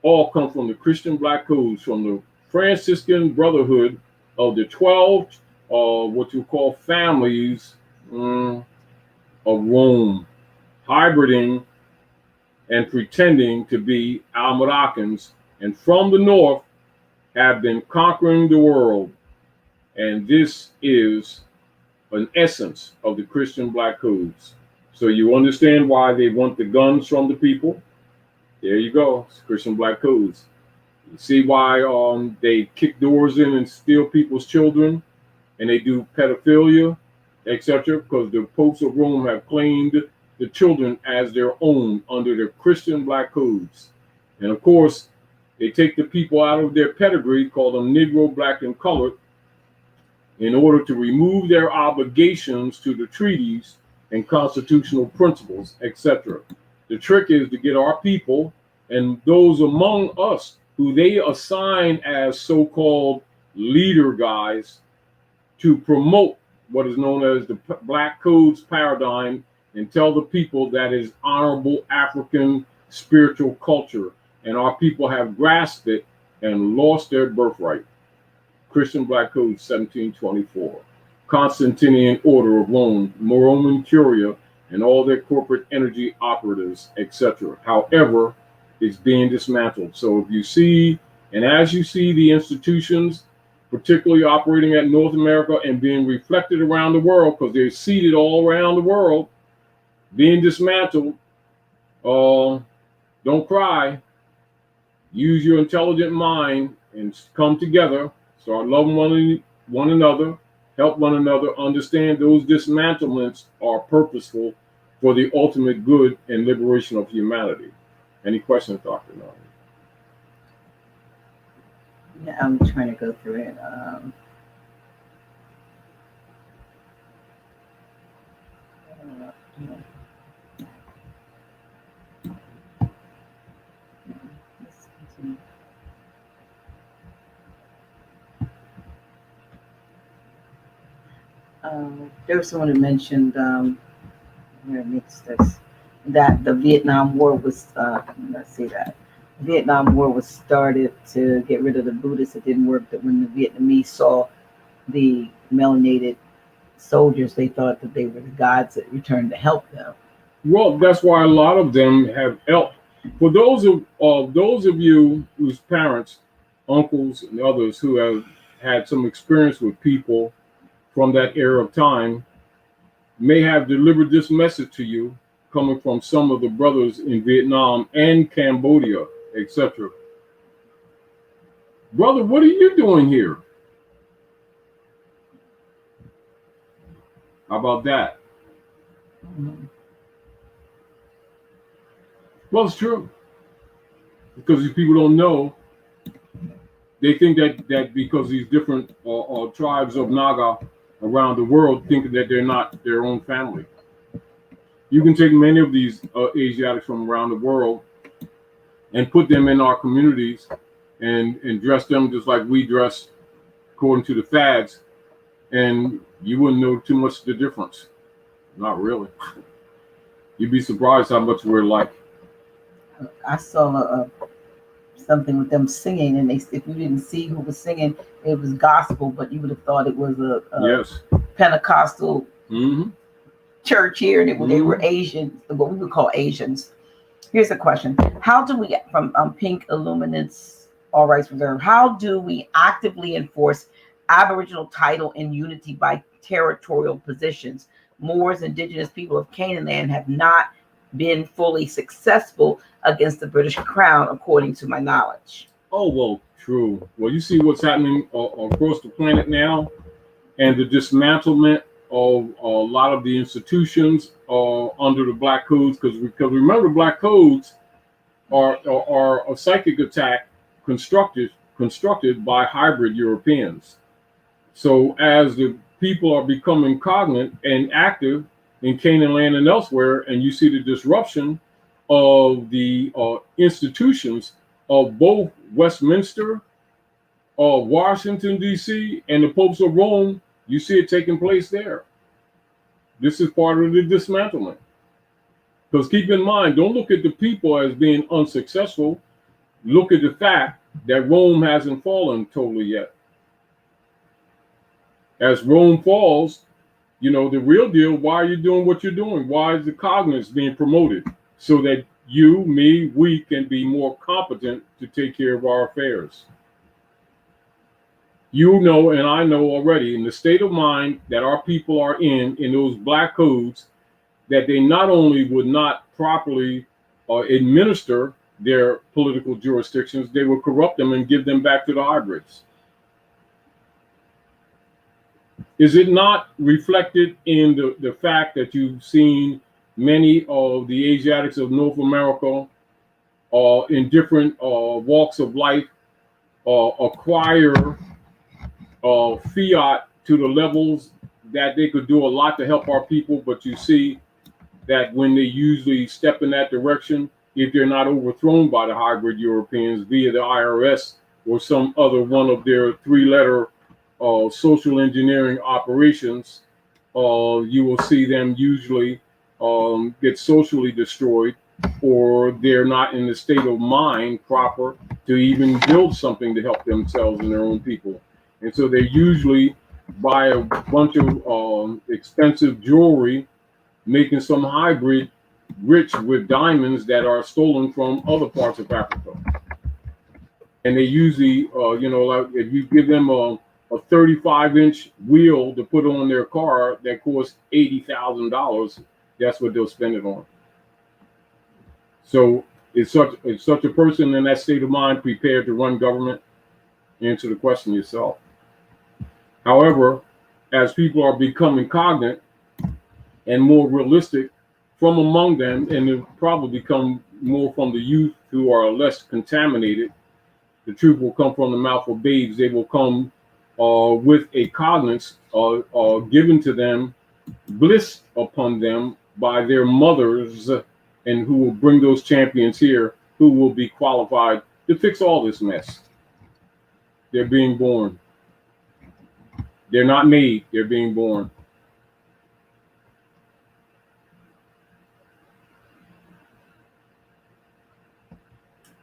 all come from the Christian Black codes, from the Franciscan Brotherhood of the 12, what you call families of Rome, hybriding and pretending to be Al-Moroccans, and from the north have been conquering the world. And this is an essence of the Christian Black codes. So you understand why they want the guns from the people. There you go, it's Christian Black codes. You see why they kick doors in and steal people's children, and they do pedophilia, etc. Because the popes of Rome have claimed the children as their own under their Christian black codes. And of course, they take the people out of their pedigree, call them Negro, black, and colored, in order to remove their obligations to the treaties and constitutional principles, etc. The trick is to get our people and those among us who they assign as so-called leader guys to promote what is known as the Black Codes paradigm and tell the people that is honorable African spiritual culture. And our people have grasped it and lost their birthright. Christian Black Code 1724. Constantinian Order of Rome, Roman Curia, and all their corporate energy operatives, etc. However, it's being dismantled. So if you see, and as you see the institutions, particularly operating at North America and being reflected around the world, because they're seated all around the world, being dismantled, don't cry. Use your intelligent mind and come together. Start loving one another, help one another, understand those dismantlements are purposeful for the ultimate good and liberation of humanity. Any questions, Dr. Nari? Yeah, I'm trying to go through it. There was someone who mentioned, here it makes this, that the Vietnam War was, let's see that. Vietnam War was started to get rid of the Buddhists. It didn't work. That when the Vietnamese saw the melanated soldiers, they thought that they were the gods that returned to help them. Well, that's why a lot of them have helped. For those of you whose parents, uncles, and others who have had some experience with people from that era of time, may have delivered this message to you, coming from some of the brothers in Vietnam and Cambodia, etc. Brother, what are you doing here? How about that? Mm-hmm. Well, it's true. Because these people don't know. They think that because these different tribes of Naga around the world think that they're not their own family. You can take many of these Asiatics from around the world and put them in our communities and dress them just like we dress according to the fads, and you wouldn't know too much the difference. Not really. You'd be surprised how much we're like. I saw something with them singing, and if you didn't see who was singing, it was gospel, but you would have thought it was a yes. Pentecostal church here, and they were Asian, what we would call Asians. Here's a question: how do we, from Pink Illuminates All Rights Reserved, how do we actively enforce Aboriginal title and unity by territorial positions? Moors, indigenous people of Canaan land, have not been fully successful against the British Crown, according to my knowledge. Oh, well, true. Well, you see what's happening across the planet now, and the dismantlement of a lot of the institutions under the Black Codes, because remember, Black Codes are a psychic attack constructed by hybrid Europeans. So as the people are becoming cognate and active in Canaan land and elsewhere, and you see the disruption of the institutions of both Westminster, Washington, D.C., and the popes of Rome, you see it taking place there. This is part of the dismantlement. Because keep in mind, don't look at the people as being unsuccessful. Look at the fact that Rome hasn't fallen totally yet. As Rome falls, you know, the real deal, why are you doing what you're doing? Why is the cognates being promoted? So that you, me, we can be more competent to take care of our affairs. You know, and I know already, in the state of mind that our people are in those Black Codes, that they not only would not properly administer their political jurisdictions, they will corrupt them and give them back to the hybrids. Is it not reflected in the fact that you've seen many of the Asiatics of North America in different walks of life acquire fiat to the levels that they could do a lot to help our people, but you see that when they usually step in that direction, if they're not overthrown by the hybrid Europeans via the IRS or some other one of their three-letter social engineering operations, you will see them usually get socially destroyed, or they're not in the state of mind proper to even build something to help themselves and their own people. And so they usually buy a bunch of expensive jewelry, making some hybrid rich with diamonds that are stolen from other parts of Africa. And they usually, like if you give them a 35-inch wheel to put on their car that costs $80,000, that's what they'll spend it on. So is such a person in that state of mind prepared to run government? Answer the question yourself. However, as people are becoming cognate and more realistic from among them, and it'll probably become more from the youth who are less contaminated, the truth will come from the mouth of babes. They will come with a cognizance given to them, bliss upon them by their mothers, and who will bring those champions here who will be qualified to fix all this mess. They're being born. They're not made, they're being born.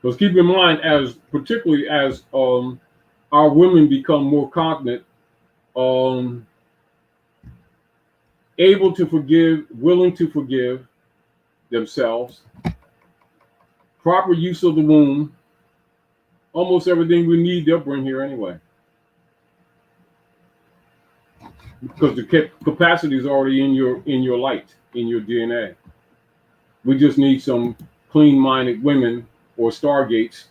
Because keep in mind, particularly as our women become more cognate, able to forgive, willing to forgive themselves, proper use of the womb, almost everything we need they'll bring here anyway. Because the capacity is already in your light, in your DNA. We just need some clean-minded women or stargates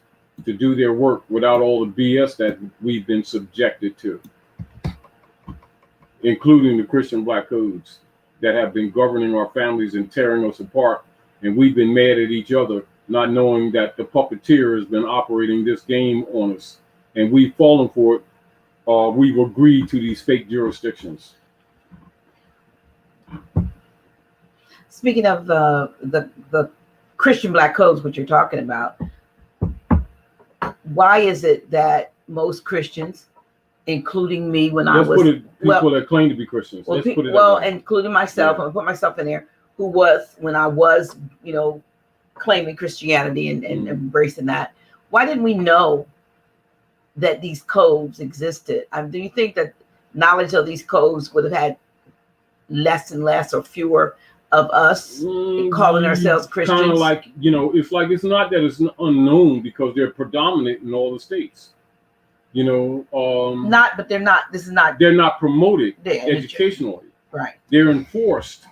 to do their work without all the BS that we've been subjected to, including the Christian black codes that have been governing our families and tearing us apart. And we've been mad at each other, not knowing that the puppeteer has been operating this game on us, and we've fallen for it. We've agreed to these fake jurisdictions. Speaking of the Christian black codes, what you're talking about, why is it that most Christians, including me when I was people that claim to be Christians, including myself, I'm gonna put myself in there, who was when I was, claiming Christianity and embracing that, why didn't we know that these codes existed? Do you think that knowledge of these codes would have had less and less or fewer of us calling ourselves Christians? Kind of like, it's not that it's unknown, because they're predominant in all the states. They're not promoted educationally. Right. They're enforced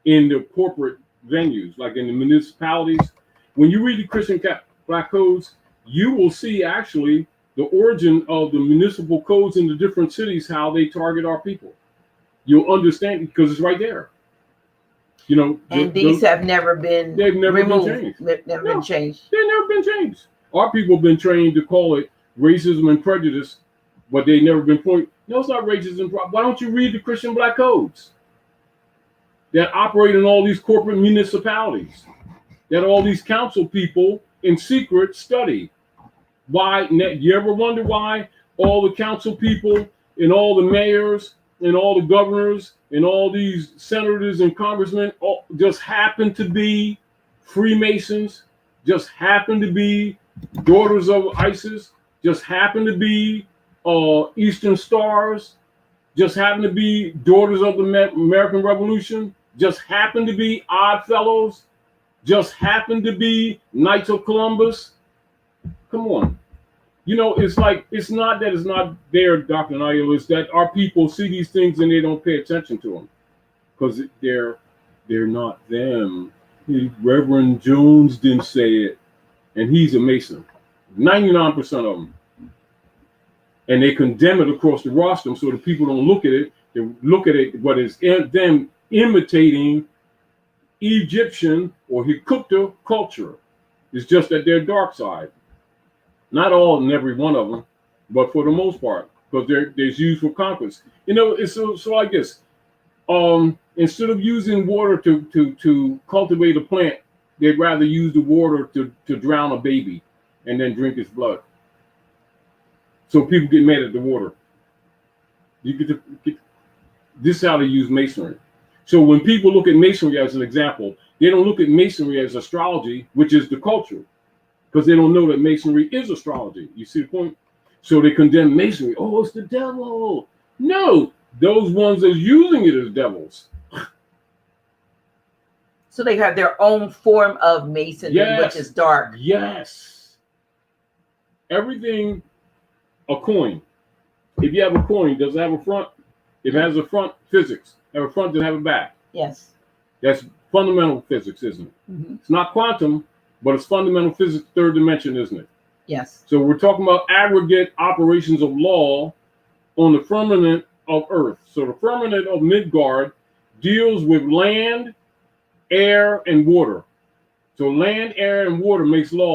in the corporate venues, like in the municipalities. When you read the Christian black codes, you will see actually the origin of the municipal codes in the different cities, how they target our people. You'll understand it because it's right there. These have never been removed. Been changed. They've never been changed. They've never been changed. Our people have been trained to call it racism and prejudice, but they've never been pointed. No, it's not racism. Why don't you read the Christian black codes that operate in all these corporate municipalities, that all these council people in secret study? Why? You ever wonder why all the council people and all the mayors and all the governors and all these senators and congressmen just happen to be Freemasons, just happen to be daughters of ISIS, just happen to be Eastern Stars, just happen to be daughters of the American Revolution, just happen to be Odd Fellows, just happen to be Knights of Columbus? Come on. It's not that it's not there, Dr. Nail, it's that our people see these things and they don't pay attention to them because they're not them. Reverend Jones didn't say it. and he's a Mason. 99% of them. And they condemn it across the rostrum so that people don't look at it. They look at it, what is them imitating Egyptian or Hykupta culture. It's just that they're dark side. Not all and every one of them, but for the most part, because they're used for conquest. You know, it's so like this. Instead of using water to cultivate a plant, they'd rather use the water to drown a baby and then drink its blood. So people get mad at the water. This is how they use masonry. So when people look at masonry as an example, they don't look at masonry as astrology, which is the culture, because they don't know that masonry is astrology. You see the point? So they condemn masonry. Oh, it's the devil. No, those ones that are using it as devils. So they have their own form of masonry, Yes. which is dark. Yes. Everything, a coin. If you have a coin, does it have a front? If it has a front, physics. Have a front, does it have a back? Yes. That's fundamental physics, isn't it? Mm-hmm. It's not quantum, but it's fundamental physics, third dimension, isn't it? Yes. So we're talking about aggregate operations of law on the firmament of Earth. So the firmament of Midgard deals with land, air, and water. So land, air, and water makes law.